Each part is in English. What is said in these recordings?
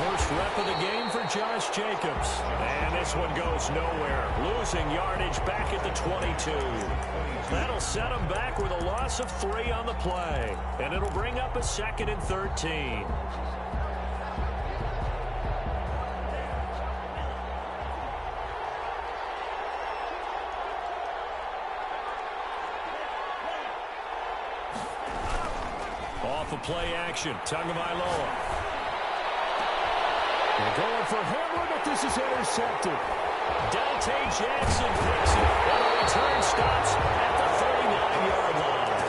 First rep of the game for Josh Jacobs. And this one goes nowhere. Losing yardage back at the 22. That'll set him back with a loss of 3 on the play. And it'll bring up a 2nd and 13. Off of play action. Tagovailoa. They're going for Hamler, but this is intercepted. Dante Jackson picks it, and the return stops at the 39-yard line.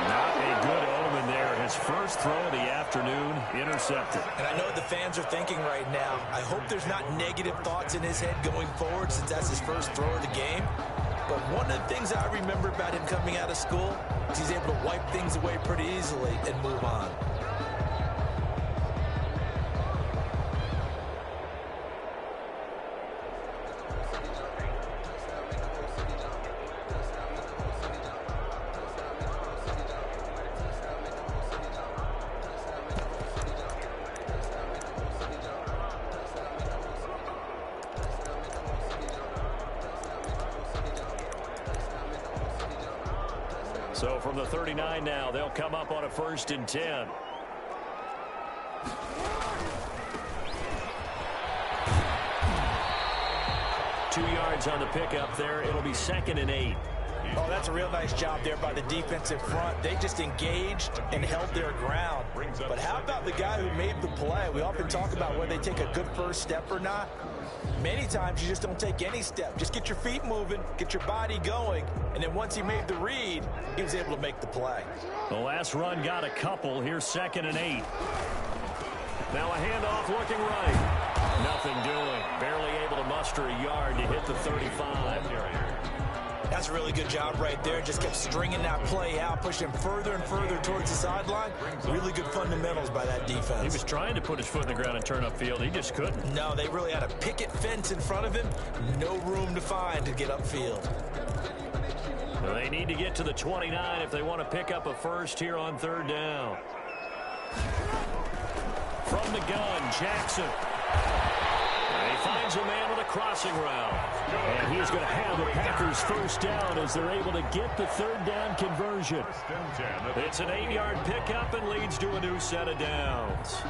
Not a good omen there. His first throw of the afternoon intercepted. And I know what the fans are thinking right now. I hope there's not negative thoughts in his head going forward since that's his first throw of the game. But one of the things I remember about him coming out of school is he's able to wipe things away pretty easily and move on. So from the 39 now, they'll come up on a 1st and 10. Two yards on the pickup there. It'll be 2nd and 8. Oh, that's a real nice job there by the defensive front. They just engaged and held their ground. But how about the guy who made the play? We often talk about whether they take a good first step or not. Many times you just don't take any step. Just get your feet moving, get your body going, and then once he made the read, he was able to make the play. The last run got a couple. Here's 2nd and 8. Now a handoff looking right. Nothing doing. Barely able to muster a yard to hit the 35. That's a really good job right there. Just kept stringing that play out, pushing further and further towards the sideline. Really good fundamentals by that defense. He was trying to put his foot in the ground and turn upfield. He just couldn't. No, they really had a picket fence in front of him. No room to find to get upfield. Well, they need to get to the 29 if they want to pick up a first here on 3rd down. From the gun, Jackson. And he finds a man with a crossing route. And he's going to have the Packers first down as they're able to get the 3rd down conversion. It's an 8-yard pickup and leads to a new set of downs.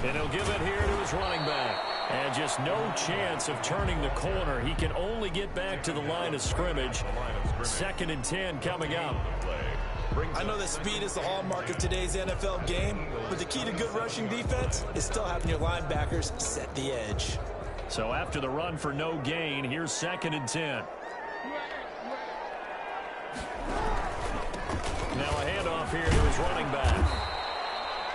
And he'll give it here to his running back. And just no chance of turning the corner. He can only get back to the line of scrimmage. 2nd and 10 coming up. I know that speed is the hallmark of today's NFL game, but the key to good rushing defense is still having your linebackers set the edge. So after the run for no gain, here's 2nd and 10. Now a handoff here to his running back.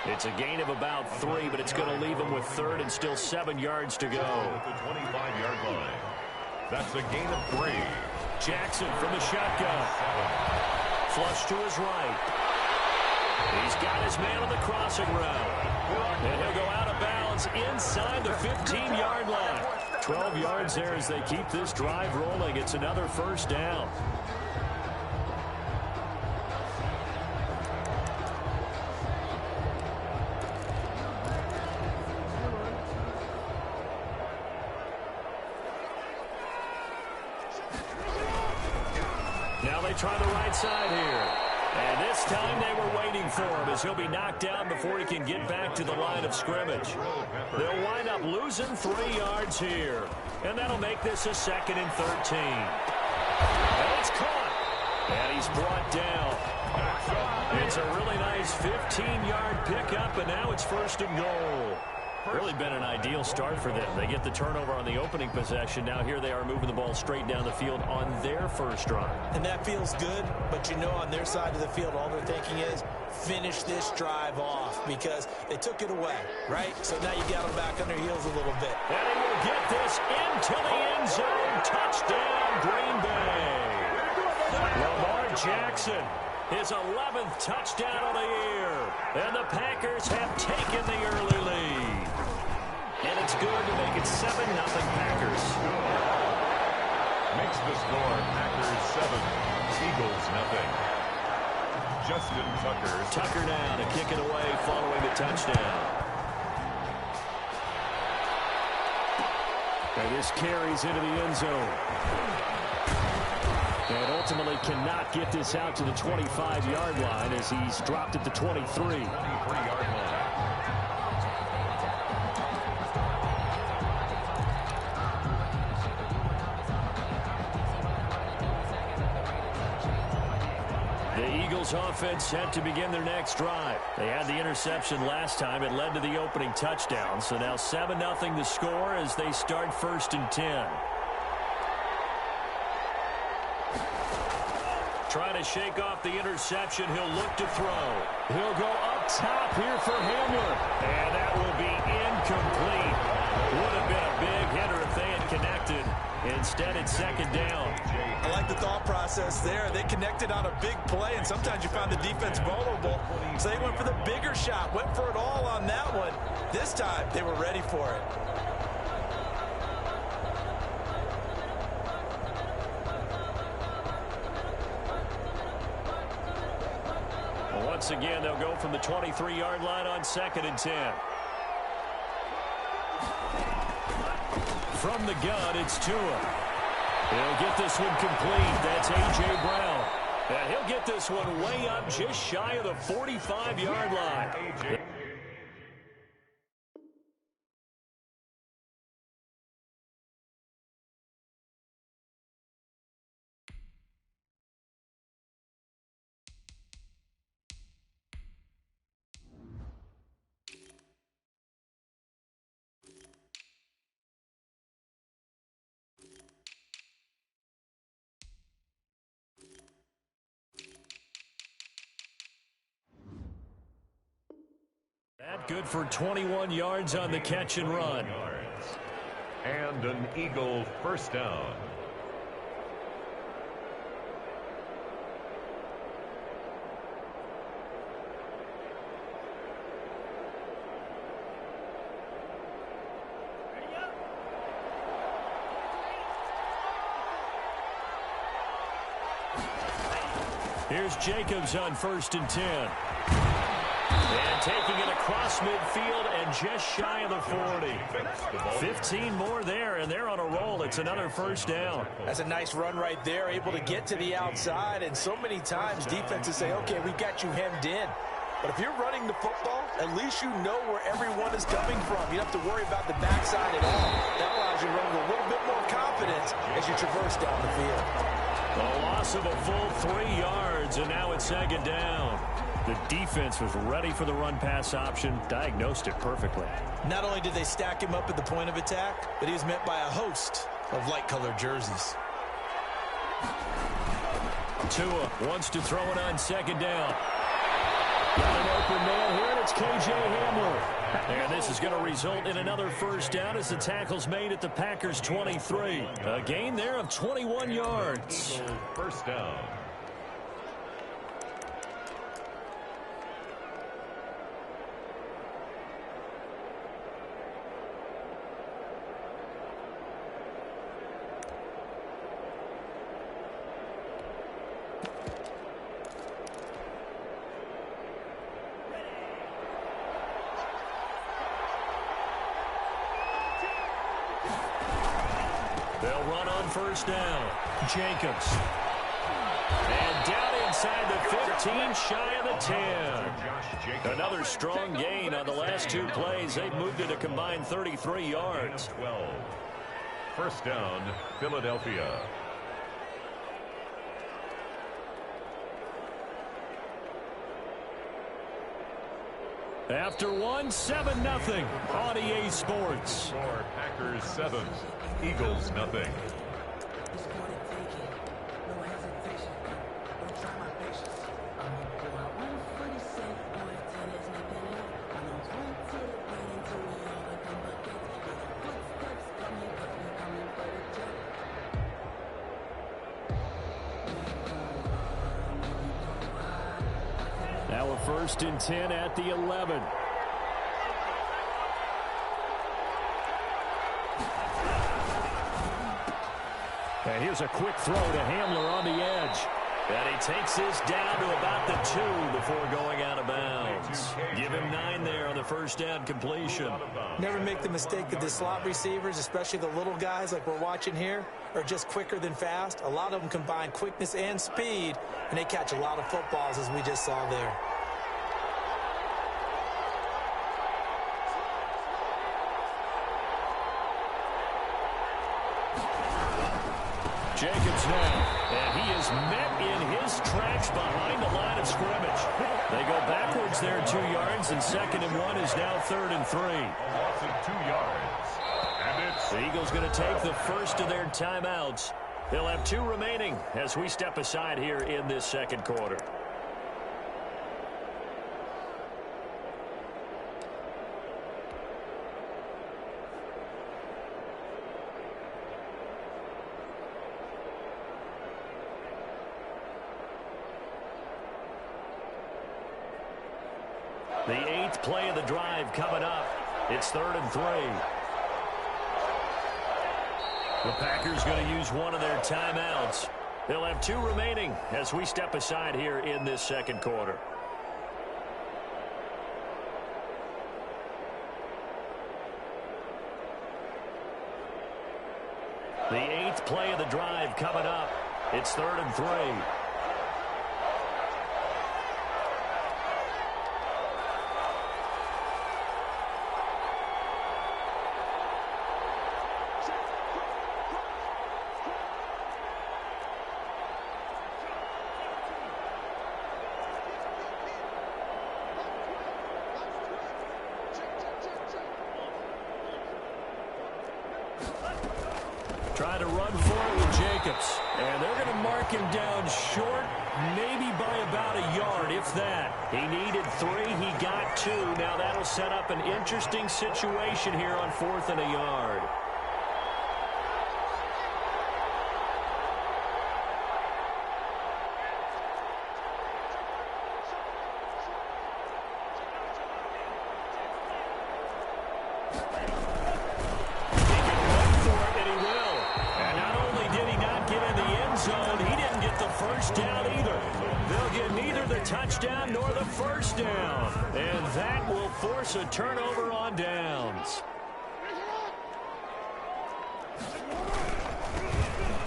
It's a gain of about 3, but it's going to leave him with 3rd and still 7 yards to go. At the 25-yard line. That's a gain of 3. Jackson from the shotgun. Flush to his right. He's got his man on the crossing route. And he'll go out of bounds inside the 15-yard line. 12 yards there as they keep this drive rolling. It's another first down. Now they try the right side here. And this time they were waiting for him as he'll be knocked down before he can get back to the line of scrimmage. They'll wind up losing 3 yards here. And that'll make this a 2nd and 13. And it's caught. And he's brought down. It's a really nice 15-yard pickup, and now it's 1st and goal. Really been an ideal start for them. They get the turnover on the opening possession. Now here they are moving the ball straight down the field on their first drive. And that feels good, but you know on their side of the field all they're thinking is finish this drive off because they took it away, right? So now you got them back on their heels a little bit. And he will get this into the end zone. Touchdown, Green Bay. Lamar Jackson, his 11th touchdown of the year. And the Packers have taken the early lead. And it's good to make it 7-0 Packers. Makes the score Packers 7, Eagles nothing. Justin Tucker. Tucker now to kick it away following the touchdown. And this carries into the end zone. And ultimately cannot get this out to the 25-yard line as he's dropped at the 23. 23-yard line. The Eagles offense set to begin their next drive. They had the interception last time. It led to the opening touchdown. So now 7-0 the score as they start 1st and 10. Trying to shake off the interception. He'll look to throw. He'll go up top here for Hamler. And that will be incomplete. Would have been a big hitter if they had connected. Instead, it's 2nd down. I like the thought process there. They connected on a big play, and sometimes you find the defense vulnerable. So they went for the bigger shot, went for it all on that one. This time, they were ready for it. Once again, they'll go from the 23-yard line on 2nd and 10. From the gun, it's Tua. He'll get this one complete. That's A.J. Brown. And he'll get this one way up just shy of the 45-yard line. That good for 21 yards on the catch and run. And an Eagle first down. Here's Jacobs on 1st and 10. And taking it across midfield and just shy of the 40. 15 more there, and they're on a roll. It's another first down. That's a nice run right there, able to get to the outside. And so many times defenses say, okay, we've got you hemmed in. But if you're running the football, at least you know where everyone is coming from. You don't have to worry about the backside at all. That allows you to run with a little bit more confidence as you traverse down the field. A loss of a full 3 yards, and now it's 2nd down. The defense was ready for the run-pass option, diagnosed it perfectly. Not only did they stack him up at the point of attack, but he was met by a host of light-colored jerseys. Tua wants to throw it on 2nd down. Got an open man here, and it's K.J. Hamler. And this is going to result in another first down as the tackle's made at the Packers' 23. A gain there of 21 yards. First down. They'll run on first down. Jacobs. And down inside the 15, shy of the 10. Another strong gain on the last 2 plays. They've moved it a combined 33 yards. 12. First down, Philadelphia. After one, 7-0 on EA Sports. Score Packers 7, Eagles nothing. Now a 1st and 10 at the 11. And here's a quick throw to Hamler on the edge. And he takes this down to about the 2 before going out of bounds. Give him 9 there on the first down completion. Never make the mistake that the slot receivers, especially the little guys like we're watching here, are just quicker than fast. A lot of them combine quickness and speed, and they catch a lot of footballs, as we just saw there. Jacobs now, and he is met in his tracks behind the line of scrimmage. They go backwards there 2 yards, and 2nd and 1 is now 3rd and 3. Loss of 2 yards. And it's The Eagles going to take the first of their timeouts. They'll have 2 remaining as we step aside here in this 2nd quarter. The 8th play of the drive coming up. It's 3rd and 3. The Packers going to use one of their timeouts. They'll have 2 remaining as we step aside here in this 2nd quarter. The 8th play of the drive coming up. It's 3rd and 3. Trying to run for it with Jacobs. And they're going to mark him down short, maybe by about a yard, if that. He needed 3. He got 2. Now that'll set up an interesting situation here on 4th and a yard. Touchdown nor the first down. And that will force a turnover on downs.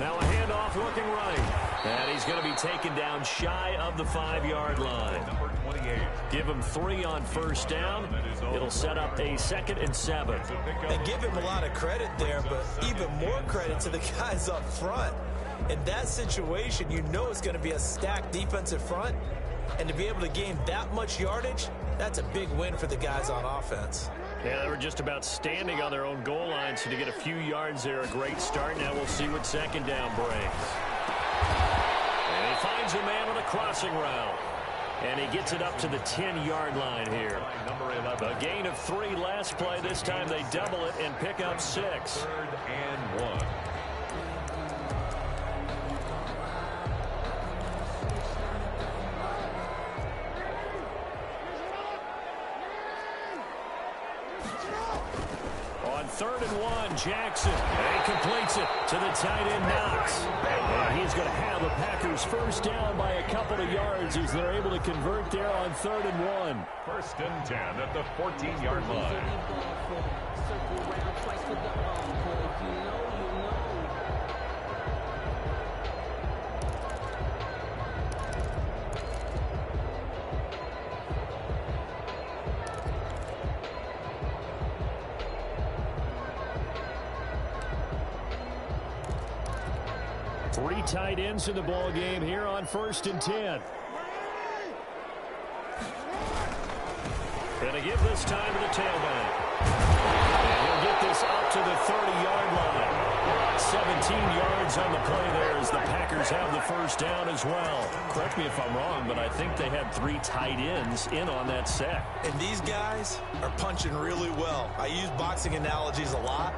Now a handoff looking right. And he's going to be taken down shy of the 5-yard line. number 28. Give him 3 on first down. It'll set up a 2nd and 7. And give him a lot of credit there, but even more credit to the guys up front. In that situation, you know it's going to be a stacked defensive front. And to be able to gain that much yardage, that's a big win for the guys on offense. Yeah, they were just about standing on their own goal line, so to get a few yards there, a great start. Now we'll see what 2nd down brings. And he finds a man on a crossing route. And he gets it up to the 10-yard line here. Number 11. A gain of 3 last play. This time they double it and pick up 6. 3rd and 1. On 3rd and 1, Jackson. And he completes it to the tight end, Knox. And he's going to have the Packers first down by a couple of yards as they're able to convert there on 3rd and 1. 1st and 10 at the 14-yard line. Three tight ends in the ball game here on 1st and 10. Going to give this time to the tailback. And he'll get this up to the 30-yard line. 17 yards on the play there as the Packers have the first down as well. Correct me if I'm wrong, but I think they had 3 tight ends in on that set. And these guys are punching really well. I use boxing analogies a lot.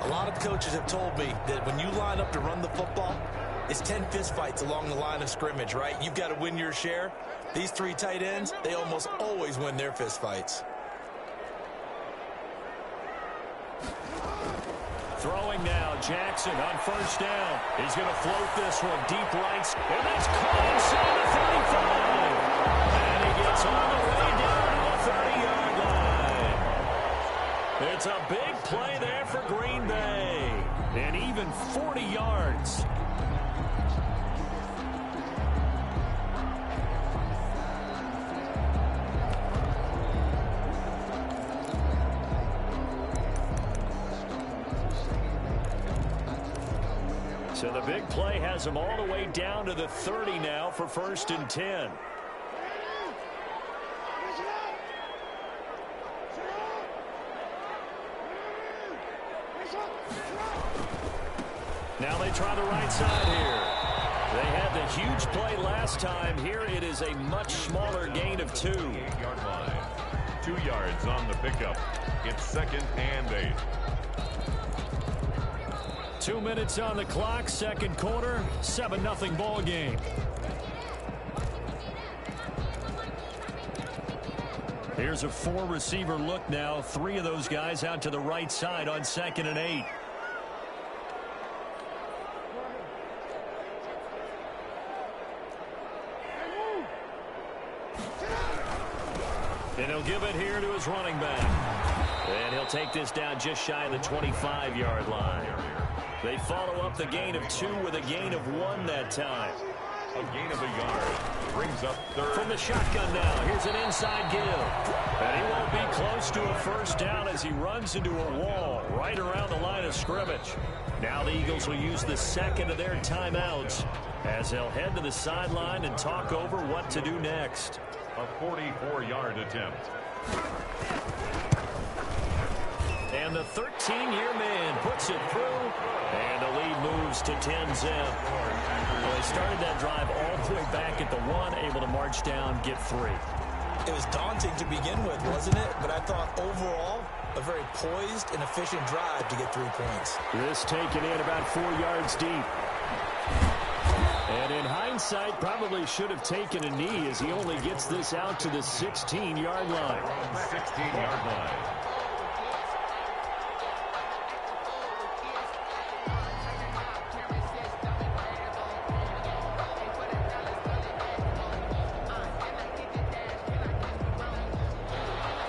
A lot of coaches have told me that when you line up to run the football, is 10 fistfights along the line of scrimmage, right? You've got to win your share. These three tight ends, they almost always win their fistfights. Throwing now, Jackson on first down. He's going to float this one deep right. And that's caught inside the 35. And he gets all the way down to the 30-yard line. It's a big play there for Green Bay. And even 40 yards. So the big play has him all the way down to the 30 now for 1st and 10. Now they try the right side here. They had the huge play last time. Here it is a much smaller gain of 2. 8-yard line. 2 yards on the pickup. It's 2nd and 8. 2 minutes on the clock, second quarter, 7-0 ball game. Here's a 4-receiver look now. 3 of those guys out to the right side on 2nd and 8. And he'll give it here to his running back. And he'll take this down just shy of the 25-yard line. They follow up the gain of 2 with a gain of 1 that time. A gain of a yard. Brings up 3rd. From the shotgun now, here's an inside give. And he won't be close to a first down as he runs into a wall right around the line of scrimmage. Now the Eagles will use the second of their timeouts as they'll head to the sideline and talk over what to do next. A 44-yard attempt. And the 13-year man puts it through, and the lead moves to 10-zip. Well, they started that drive all the way back at the 1, able to march down, get 3. It was daunting to begin with, wasn't it? But I thought overall, a very poised and efficient drive to get 3 points. This taken in about 4 yards deep. And in hindsight, probably should have taken a knee as he only gets this out to the 16-yard line. 16-yard line.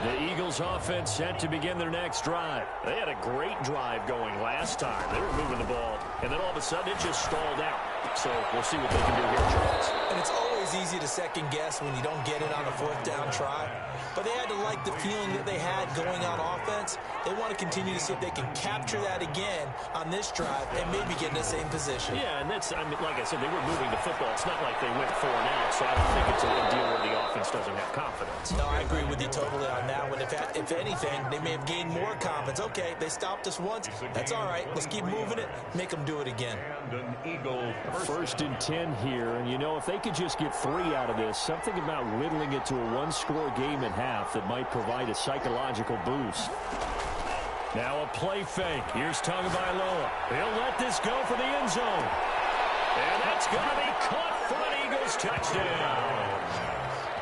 The Eagles offense set to begin their next drive. They had a great drive going last time. They were moving the ball, and then all of a sudden it just stalled out. So we'll see what they can do here, Charles. And it's always easy to second guess when you don't get it on a 4th down try. But they had to like the feeling that they had going on offense. They want to continue to see if they can capture that again on this drive and maybe get in the same position. Yeah, and that's, I mean, like I said, they were moving the football. It's not like they went 4 and out, so I don't think it's a big deal where the offense doesn't have confidence. No, I agree with you totally on that one. If anything, they may have gained more confidence. Okay, they stopped us once. That's all right. Let's keep moving it. Make them do it again. And an Eagle 1st and 10 here, and you know, if they could just get 3 out of this, something about whittling it to a 1-score game at half that might provide a psychological boost. Now a play fake. Here's Tagovailoa. He'll let this go for the end zone. And that's going to be caught for an Eagles touchdown.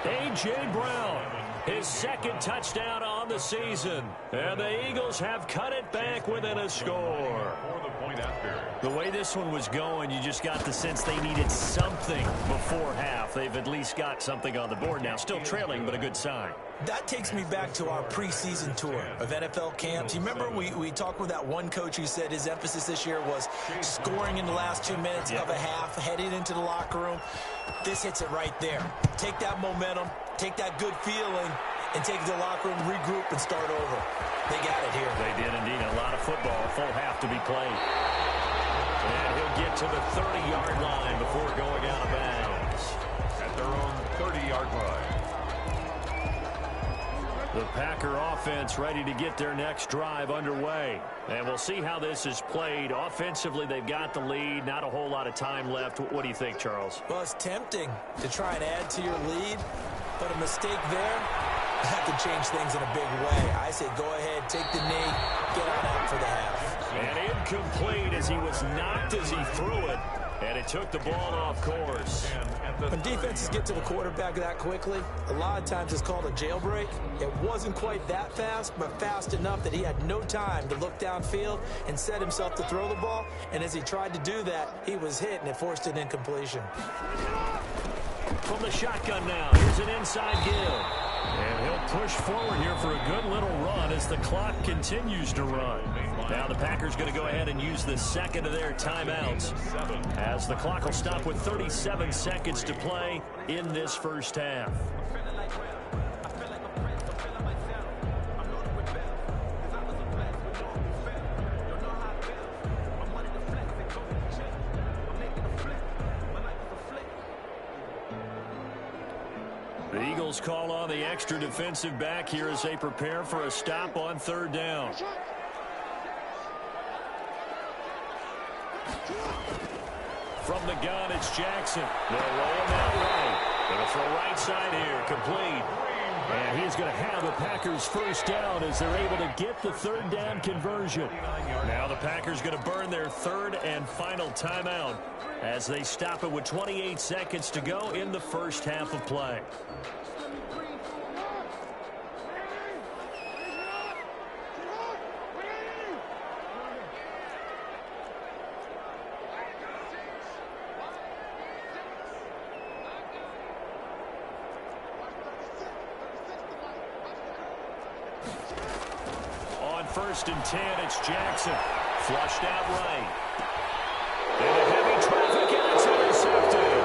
A.J. Brown, his 2nd touchdown on the season. And the Eagles have cut it back within a score. for the point after. The way this one was going, you just got the sense they needed something before half. They've at least got something on the board now. Still trailing, but a good sign. That takes me back to our preseason tour of NFL camps. You remember we talked with that one coach who said his emphasis this year was scoring in the last 2 minutes of a half, heading into the locker room. This hits it right there. Take that momentum, take that good feeling, and take it to the locker room, regroup, and start over. They got it here. They did indeed. A lot of football, a full half to be played. And he'll get to the 30-yard line before going out of bounds. At their own 30-yard line. The Packer offense ready to get their next drive underway. And we'll see how this is played. Offensively, they've got the lead. Not a whole lot of time left. What do you think, Charles? Well, it's tempting to try and add to your lead, but a mistake there, that could change things in a big way. I say go ahead, take the knee, get on out for the half. And incomplete as he was knocked as he threw it. And it took the ball off course. When defenses get to the quarterback that quickly, a lot of times it's called a jailbreak. It wasn't quite that fast, but fast enough that he had no time to look downfield and set himself to throw the ball. And as he tried to do that, he was hit, and it forced an incompletion. From the shotgun now, here's an inside give. And he'll push forward here for a good little run as the clock continues to run. Now the Packers going to go ahead and use the second of their timeouts as the clock will stop with 37 seconds to play in this first half. The Eagles call on the extra defensive back here as they prepare for a stop on third down. From the gun, it's Jackson. They'll roll him out right. Going to throw right side here, complete. And he's going to have the Packers first down as they're able to get the third down conversion. Now the Packers going to burn their third and final timeout as they stop it with 28 seconds to go in the first half of play. First and 10, it's Jackson. Flushed out right. And a heavy traffic, and it's intercepted.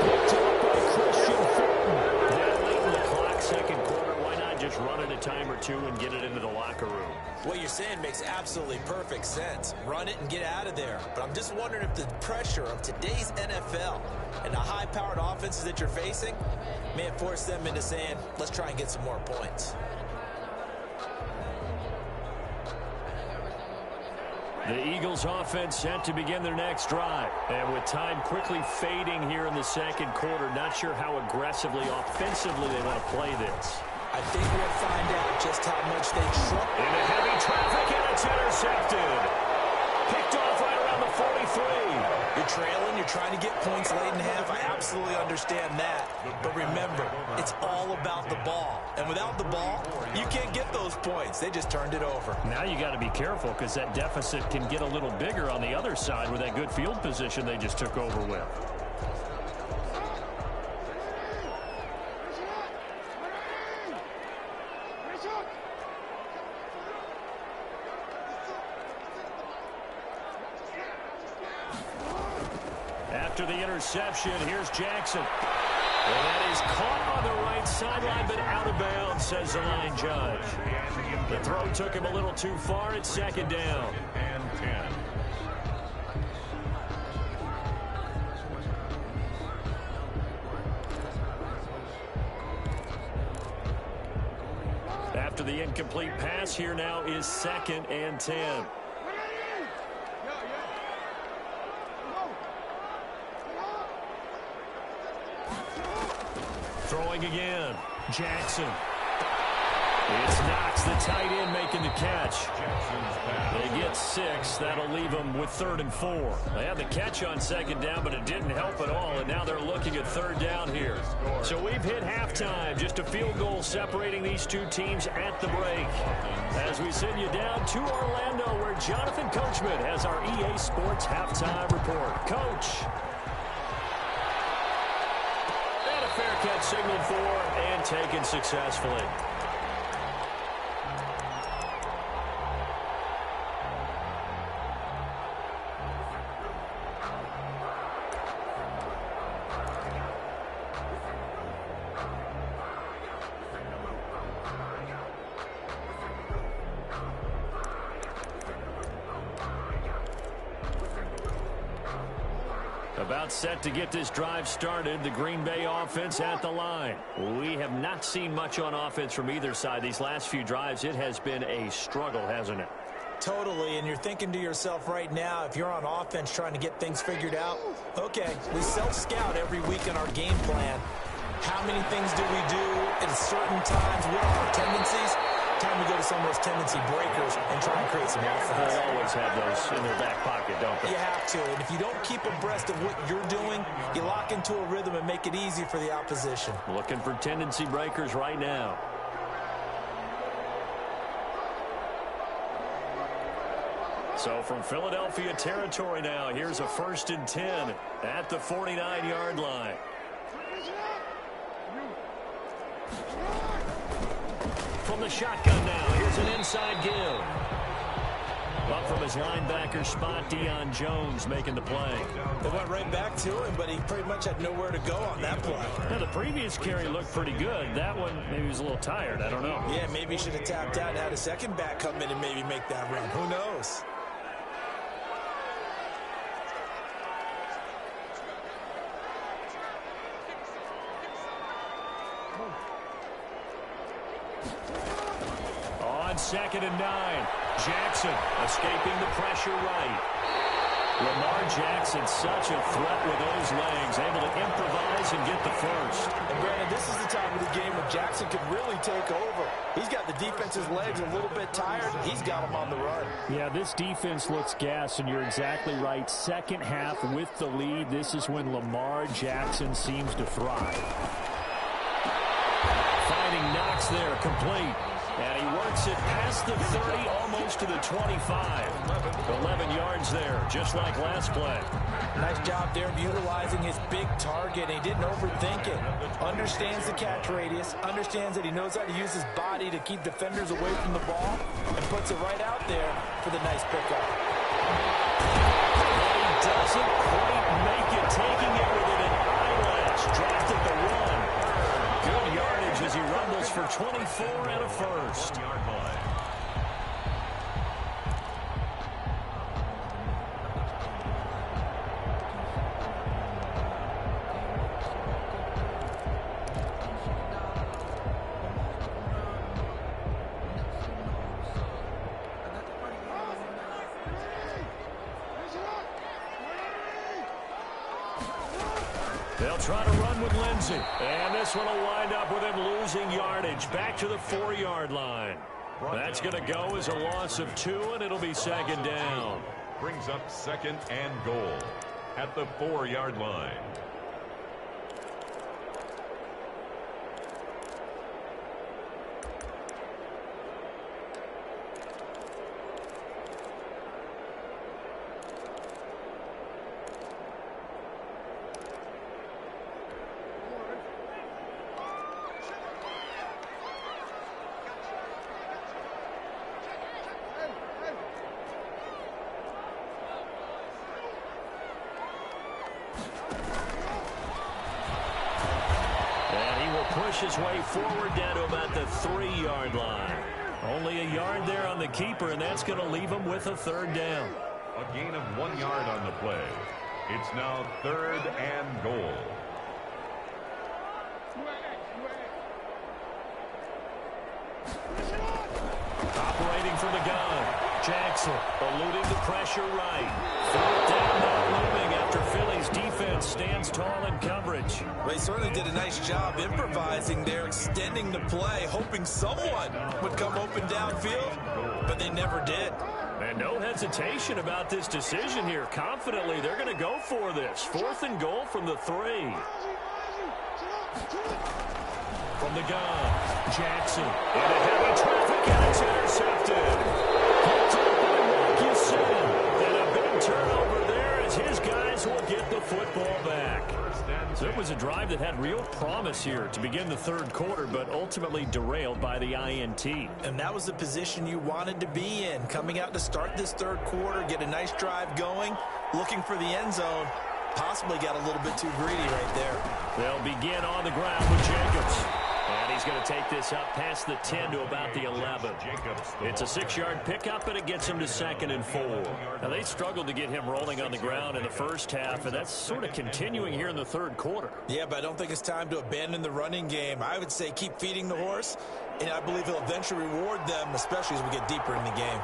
Picked up by Christian Fulton. That late in the clock, second quarter, why not just run it a time or two and get it into the locker room? What you're saying makes absolutely perfect sense. Run it and get out of there. But I'm just wondering if the pressure of today's NFL and the high-powered offenses that you're facing may have forced them into saying, let's try and get some more points. The Eagles offense set to begin their next drive. And with time quickly fading here in the second quarter, not sure how aggressively, offensively they want to play this. I think we'll find out just how much they trust. Into heavy traffic, and it's intercepted. Picked off right around the 43. You're trailing, you're trying to get points late in half. I absolutely understand that. But remember, it's all about the ball. And without the ball, you can't get those points. They just turned it over. Now you got to be careful because that deficit can get a little bigger on the other side with that good field position they just took over with. After the interception, here's Jackson. And that is caught on the right sideline, but out of bounds, says the line judge. The throw took him a little too far. It's second down. And 10. After the incomplete pass, here now is second and 10. Throwing again. Jackson. It's Knox, the tight end, making the catch. They get 6. That'll leave them with 3rd and 4. They had the catch on second down, but it didn't help at all, and now they're looking at third down here. So we've hit halftime. Just a field goal separating these two teams at the break. As we send you down to Orlando, where Jonathan Coachman has our EA Sports halftime report. Coach. And a fair catch signaled for and taken successfully. About set to get this drive started, the Green Bay offense at the line. We have not seen much on offense from either side. These last few drives, it has been a struggle, hasn't it? Totally, and you're thinking to yourself right now, if you're on offense trying to get things figured out, okay, we self-scout every week in our game plan. How many things do we do at certain times? What are our tendencies? time to go to some of those tendency breakers and try and create some offense. They always have those in their back pocket, don't they? You have to, and if you don't keep abreast of what you're doing, you lock into a rhythm and make it easy for the opposition. Looking for tendency breakers right now. So from Philadelphia territory now, here's a 1st and 10 at the 49-yard line. From the shotgun now, here's an inside give. Up from his linebacker spot, Deion Jones making the play. They went right back to him, but he pretty much had nowhere to go on that play. Now, the previous carry looked pretty good. That one, maybe he was a little tired. I don't know. Yeah, maybe he should have tapped out and had a second back come in and maybe make that run. Who knows? On 2nd and 9, Jackson escaping the pressure right. Lamar Jackson, such a threat with those legs, able to improvise and get the first. And Brandon, this is the time of the game where Jackson could really take over. He's got the defense's legs a little bit tired. He's got them on the run. Yeah, this defense looks gassed, and you're exactly right. Second half with the lead, this is when Lamar Jackson seems to thrive. Finding Knox there, complete. And he works it past the 30, almost to the 25. 11 yards there, just like last play. Nice job there of utilizing his big target. He didn't overthink it. Understands the catch radius. Understands that he knows how to use his body to keep defenders away from the ball. And puts it right out there for the nice pickup. He doesn't quite make it, taking it within an eyelash. Dropped at the one. Good yardage as he rumbles for 24 and a first. They'll try to run with Lindsey. And this one will wind up with him losing yardage. Back to the 4-yard line. That's going to go as a loss of 2, and it'll be 2nd down. Brings up 2nd and goal at the 4-yard line. Push his way forward down to about the 3-yard line. Only a yard there on the keeper, and that's going to leave him with a 3rd down. A gain of 1 yard on the play. It's now 3rd and goal. Operating from the gun. Jackson eluding the pressure right. 4th down now looming after Philly's defense stands tall in coverage. Well, he certainly did a nice job improvising there, extending the play, hoping someone would come open downfield, but they never did. And no hesitation about this decision here. Confidently, they're going to go for this. 4th and goal from the 3. From the gun, Jackson into heavy traffic, and it's intercepted. Picked up by Marcusson. And a big turnover there as his guys will get the football back. So it was a drive that had real promise here to begin the 3rd quarter, but ultimately derailed by the INT. And that was the position you wanted to be in. Coming out to start this 3rd quarter, get a nice drive going, looking for the end zone. Possibly got a little bit too greedy right there. They'll begin on the ground with Jacobs. And he's going to take this up past the 10 to about the 11. It's a 6-yard pickup, and it gets him to 2nd and 4. Now, they struggled to get him rolling on the ground in the first half, and that's sort of continuing here in the 3rd quarter. Yeah, but I don't think it's time to abandon the running game. I would say keep feeding the horse, and I believe he'll eventually reward them, especially as we get deeper in the game.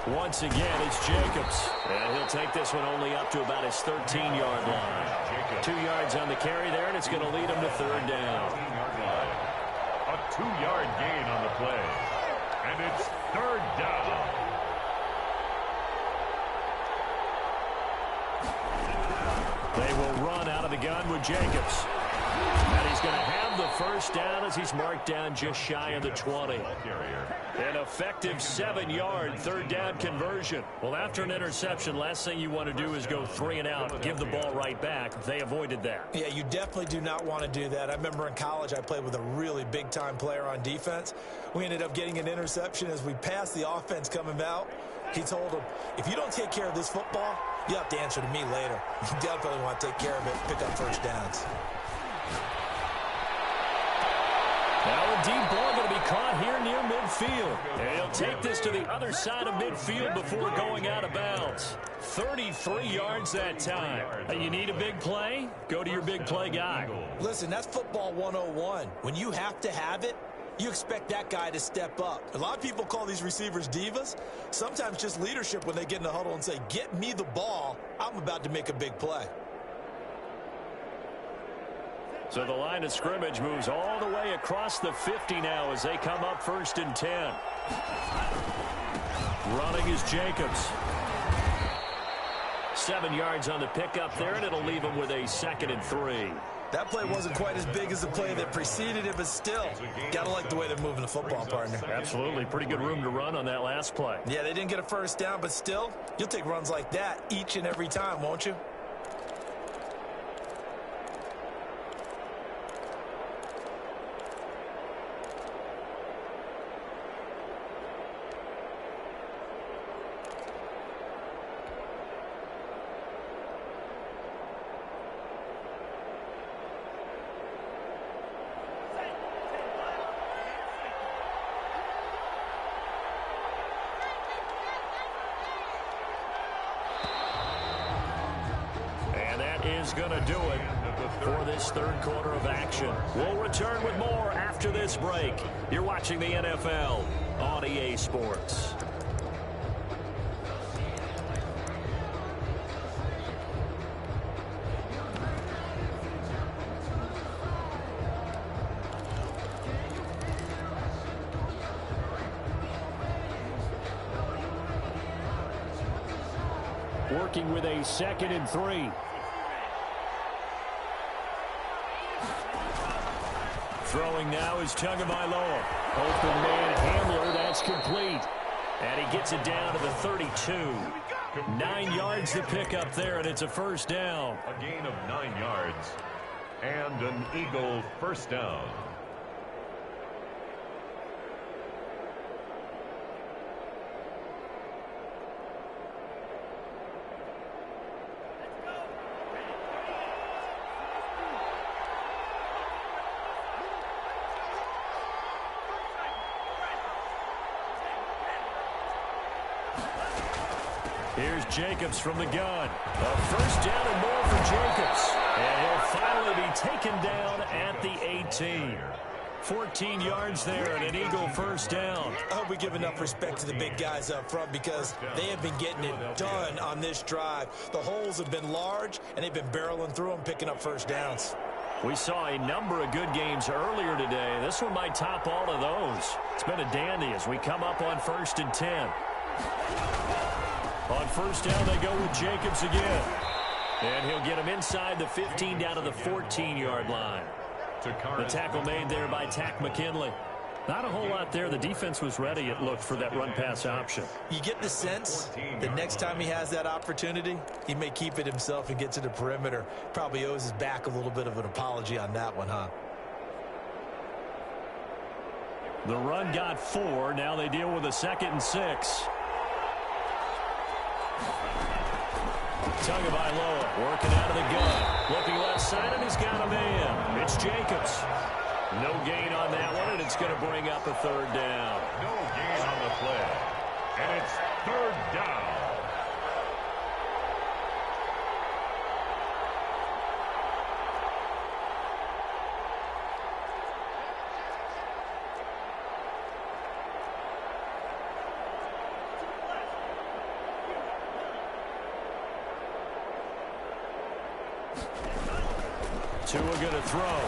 Once again, it's Jacobs. And he'll take this one only up to about his 13-yard line. 2 yards on the carry there, and it's going to lead him to third down. A 2-yard gain on the play. And it's third down. They will run out of the gun with Jacobs. And he's going to have the first down as he's marked down just shy of the 20. An effective 7-yard third down conversion. Well, after an interception, last thing you want to do is go 3 and out, give the ball right back. They avoided that. Yeah, you definitely do not want to do that. I remember in college I played with a really big-time player on defense. We ended up getting an interception as we passed the offense coming out. He told him, if you don't take care of this football, you have to answer to me later. You definitely want to take care of it, pick up first downs. Now a deep ball going to be caught here near midfield. And he'll take this to the other side of midfield before going out of bounds. 33 yards that time. You need a big play? Go to your big play guy. Listen, that's football 101. When you have to have it, you expect that guy to step up. A lot of people call these receivers divas. Sometimes just leadership when they get in the huddle and say, get me the ball. I'm about to make a big play. So the line of scrimmage moves all the way across the 50 now as they come up 1st and 10. Running is Jacobs. 7 yards on the pickup there, and it'll leave him with a 2nd and 3. That play wasn't quite as big as the play that preceded it, but still, gotta like the way they're moving the football, partner. Absolutely. Pretty good room to run on that last play. Yeah, they didn't get a first down, but still, you'll take runs like that each and every time, won't you? Is going to do it for this third quarter of action. We'll return with more after this break. You're watching the NFL on EA Sports. Working with a 2nd and 3. Throwing now is Tagovailoa. Open man Hamler, that's complete. And he gets it down to the 32. 9 yards to pick up there, and it's a first down. A gain of 9 yards and an Eagle first down. Here's Jacobs from the gun. A first down and more for Jacobs. And he'll finally be taken down at the 18. 14 yards there and an Eagle first down. I hope we give enough respect to the big guys up front because they have been getting it done on this drive. The holes have been large, and they've been barreling through them, picking up first downs. We saw a number of good games earlier today. This one might top all of those. It's been a dandy as we come up on 1st and 10. On first down, they go with Jacobs again. And he'll get him inside the 15 down to the 14-yard line. The tackle made there by Takk McKinley. Not a whole lot there. The defense was ready, it looked, for that run-pass option. You get the sense that next time he has that opportunity, he may keep it himself and get to the perimeter. Probably owes his back a little bit of an apology on that one, huh? The run got 4. Now they deal with a 2nd and 6. Tagovailoa working out of the gun. Looking left side, and he's got a man. It's Jacobs. No gain on that one, and it's going to bring up a third down. No gain on the play. And it's third down. Tua going to throw.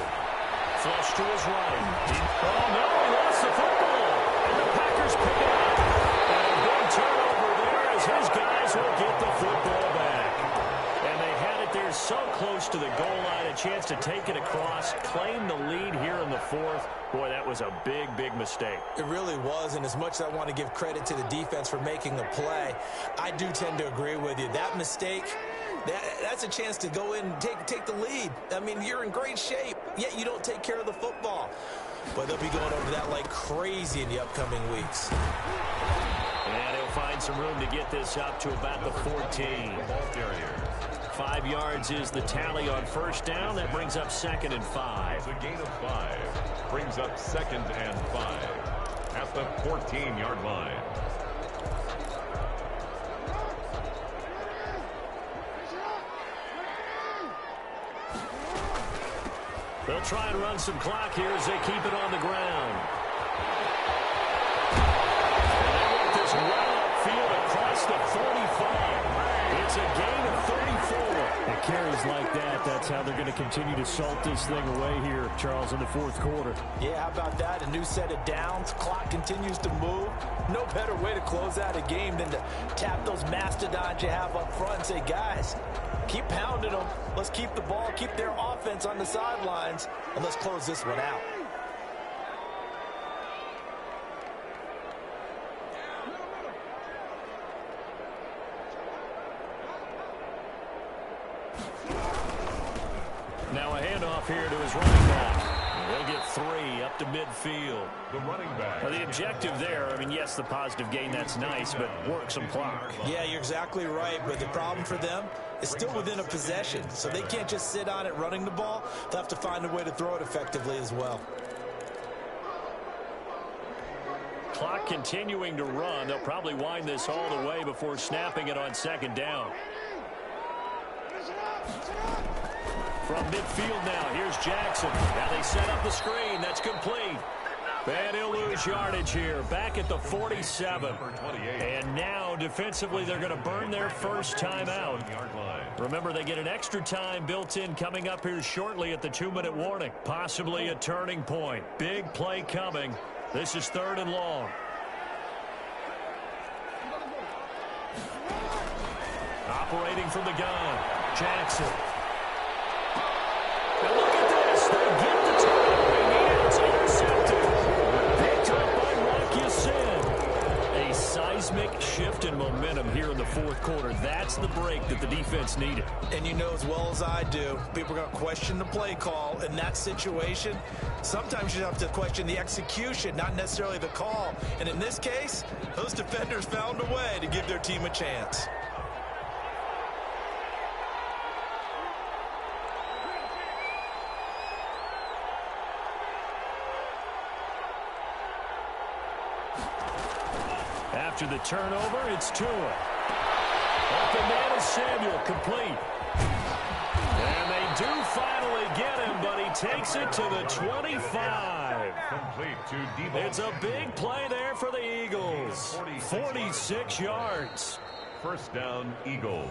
Flush to his right. Oh, no, he lost the football. And the Packers pick it up. And a big turnover there as his guys will get the football back. And they had it there so close to the goal line, a chance to take it across, claim the lead here in the fourth. Boy, that was a big, big mistake. It really was, and as much as I want to give credit to the defense for making the play, I do tend to agree with you. That mistake, that's a chance to go in and take the lead. I mean, you're in great shape, yet you don't take care of the football. But they'll be going over that like crazy in the upcoming weeks. And he'll find some room to get this up to about the 14. 5 yards is the tally on first down. That brings up 2nd and 5. A gain of 5 brings up 2nd and 5 at the 14-yard line. They'll try and run some clock here as they keep it on the ground. And they want this well upfield across the 45. It's a gain of 34. It carries like that. That's how they're going to continue to salt this thing away here, Charles, in the fourth quarter. Yeah, how about that? A new set of downs. Clock continues to move. No better way to close out a game than to tap those mastodons you have up front and say, guys, keep pounding them. Let's keep the ball, keep their offense on the sidelines, and let's close this one out. Now a handoff here to his running back. They'll get 3 up to midfield. The running back. Well, the objective there, I mean, yes, the positive gain, that's nice, but work some clock. Yeah, you're exactly right, but the problem for them is still within a possession, so they can't just sit on it running the ball. They'll have to find a way to throw it effectively as well. Clock continuing to run. They'll probably wind this all the way before snapping it on 2nd down. From midfield now, here's Jackson. Now they set up the screen. That's complete. And he'll lose yardage here. Back at the 47. And now, defensively, they're going to burn their first time out. Remember, they get an extra time built in coming up here shortly at the 2-minute warning. Possibly a turning point. Big play coming. This is 3rd and long. Operating from the gun, Jackson. And look at this. They get the turnover. It's intercepted. Picked up by Rock Ya-Sin. A seismic shift in momentum here in the fourth quarter. That's the break that the defense needed. And you know as well as I do, people are going to question the play call in that situation. Sometimes you have to question the execution, not necessarily the call. And in this case, those defenders found a way to give their team a chance. After the turnover, it's Tua. Open man is Samuel, complete. And they do finally get him, but he takes it to the 25. Complete to Deebo. It's a big play there for the Eagles. 46 yards. First down, Eagles.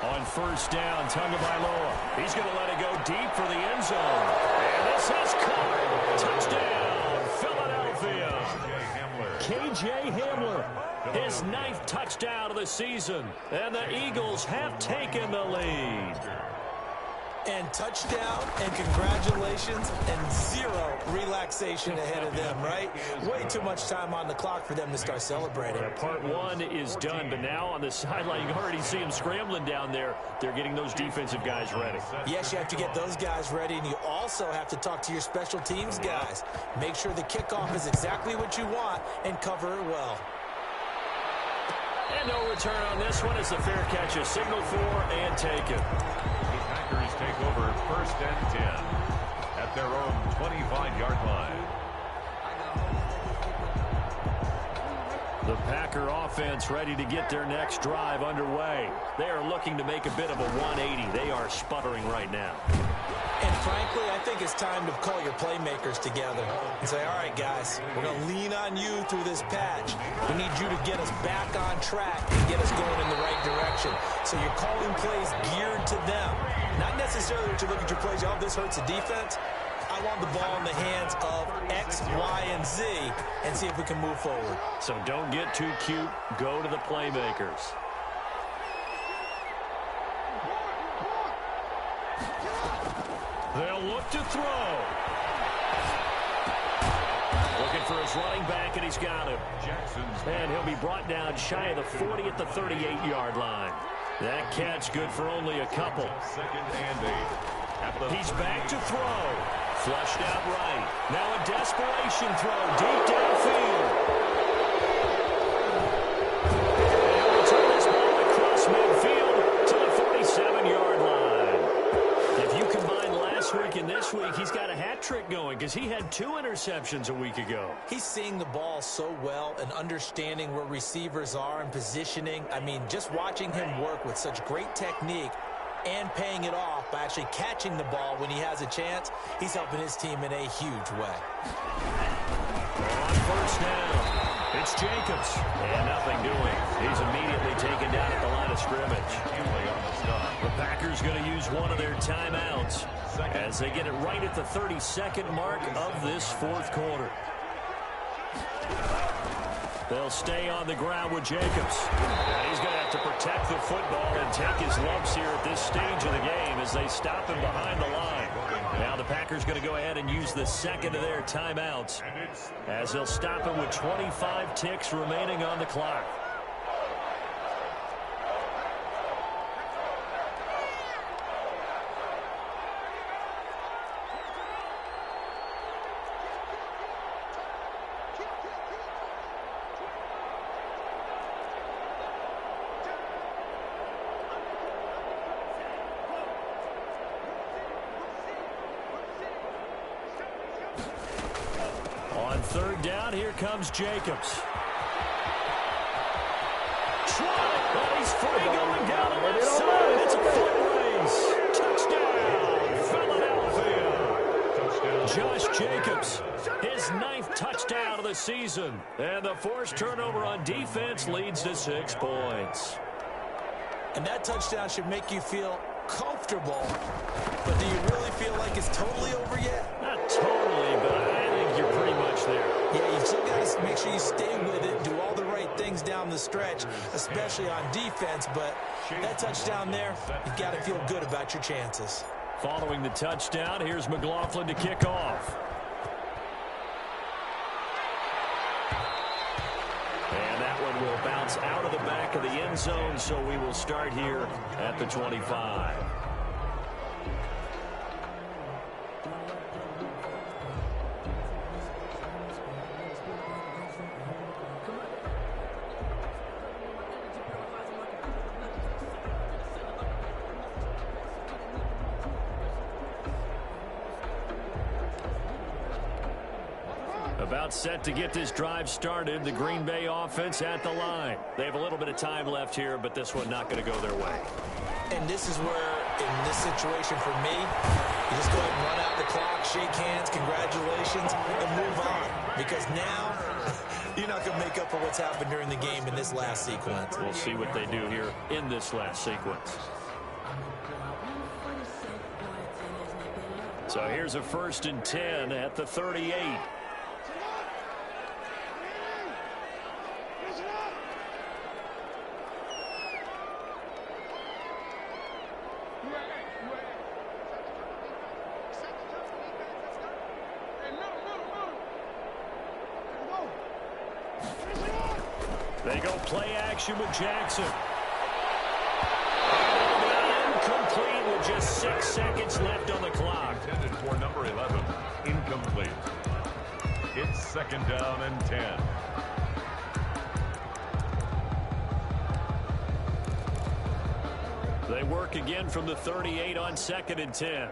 On first down, Tagovailoa. He's going to let it go deep for the end zone. And this is caught. Touchdown, Philadelphia. KJ Hamler, his 9th touchdown of the season. And the Eagles have taken the lead. And touchdown, and congratulations, and 0 relaxation ahead of them, right? Way too much time on the clock for them to start celebrating. Yeah, part 1 is done, but now on the sideline, you can already see them scrambling down there. They're getting those defensive guys ready. Yes, you have to get those guys ready, and you also have to talk to your special teams guys. Make sure the kickoff is exactly what you want and cover it well. And no return on this one as the fair catch is signaled for and taken. Packers take over 1st and 10 at their own 25-yard line. The Packer offense ready to get their next drive underway. They are looking to make a bit of a 180. They are sputtering right now. And frankly, I think it's time to call your playmakers together and say, all right, guys, we're going to lean on you through this patch. We need you to get us back on track and get us going in the right direction. So you're calling plays geared to them. Not necessarily to look at your plays, oh, this hurts the defense. I want the ball in the hands of X, Y, and Z and see if we can move forward. So don't get too cute. Go to the playmakers. They'll look to throw. Looking for his running back, and he's got him. And he'll be brought down shy of the 40 at the 38-yard line. That catch good for only a couple. Second and 8. He's back to throw. Flushed out right. Now a desperation throw deep downfield. And he'll return this ball across midfield to the 47-yard line. If you combine last week and this week, he's got a hat trick going because he had 2 interceptions a week ago. He's seeing the ball so well and understanding where receivers are and positioning. I mean, just watching him work with such great technique and paying it off by actually catching the ball when he has a chance, he's helping his team in a huge way. On first down, it's Jacobs. And nothing doing. He's immediately taken down at the line of scrimmage. The Packers going to use one of their timeouts as they get it right at the 32nd mark of this fourth quarter. They'll stay on the ground with Jacobs. And he's going to have to protect the football and take his lumps here at this stage of the game as they stop him behind the line. Now the Packers going to go ahead and use the second of their timeouts as they'll stop him with 25 ticks remaining on the clock. Third down, here comes Jacobs. He's free going down the left side. It's a foot race. Touchdown, Philadelphia. Josh Jacobs, his 9th touchdown of the season. And the forced turnover on defense leads to 6 points. And that touchdown should make you feel comfortable. But do you really feel like it's totally over yet? Not totally, but I think you're pretty much there. Yeah, you've still got to make sure you stay with it, do all the right things down the stretch, especially on defense. But that touchdown there, you've got to feel good about your chances. Following the touchdown, here's McLaughlin to kick off. And that one will bounce out of the back of the end zone, so we will start here at the 25. About set to get this drive started. The Green Bay offense at the line. They have a little bit of time left here, but this one not going to go their way. And this is where, in this situation for me, you just go ahead and run out the clock, shake hands, congratulations, and move on. Because now, you're not going to make up for what's happened during the game in this last sequence. We'll see what they do here in this last sequence. So here's a 1st and 10 at the 38. They go play action with Jackson. Incomplete with just 6 seconds left on the clock. Intended for number 11. Incomplete. It's 2nd down and 10. They work again from the 38 on 2nd and 10.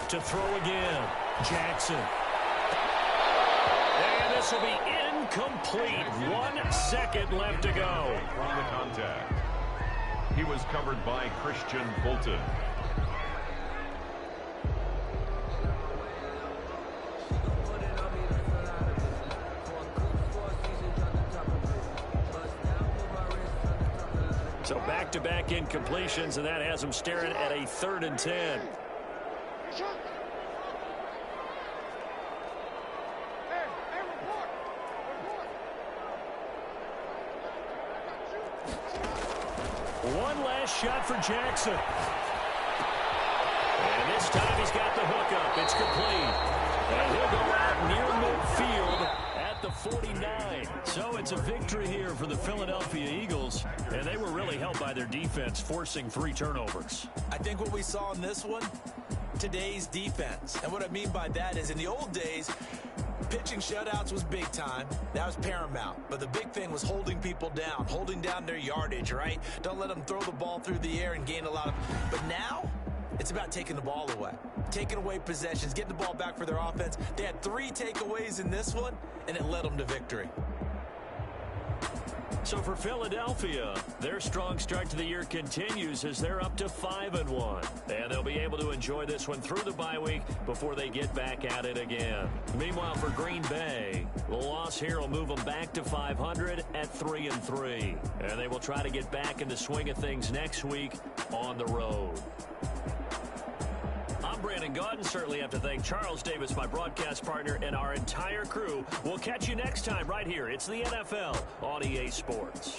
To throw again, Jackson. And this will be incomplete. 1 second left to go. From the contact. He was covered by Christian Fulton. So back-to-back incompletions, and that has them staring at a 3rd and 10. One last shot for Jackson. And this time he's got the hookup. It's complete. And he'll go out near midfield at the 49. So it's a victory here for the Philadelphia Eagles. And they were really helped by their defense, forcing 3 turnovers. I think what we saw in this one, today's defense. And what I mean by that is in the old days, pitching shutouts was big time. That was paramount. But the big thing was holding people down, holding down their yardage, right? Don't let them throw the ball through the air and gain a lot of... But now, it's about taking the ball away. Taking away possessions, getting the ball back for their offense. They had 3 takeaways in this one, and it led them to victory. So for Philadelphia, their strong start to the year continues as they're up to 5-1. And they'll be able to enjoy this one through the bye week before they get back at it again. Meanwhile, for Green Bay, the loss here will move them back to 500 at 3-3. And they will try to get back in the swing of things next week on the road. I'm Brandon Gaudin. Certainly have to thank Charles Davis, my broadcast partner, and our entire crew. We'll catch you next time right here. It's the NFL on EA Sports.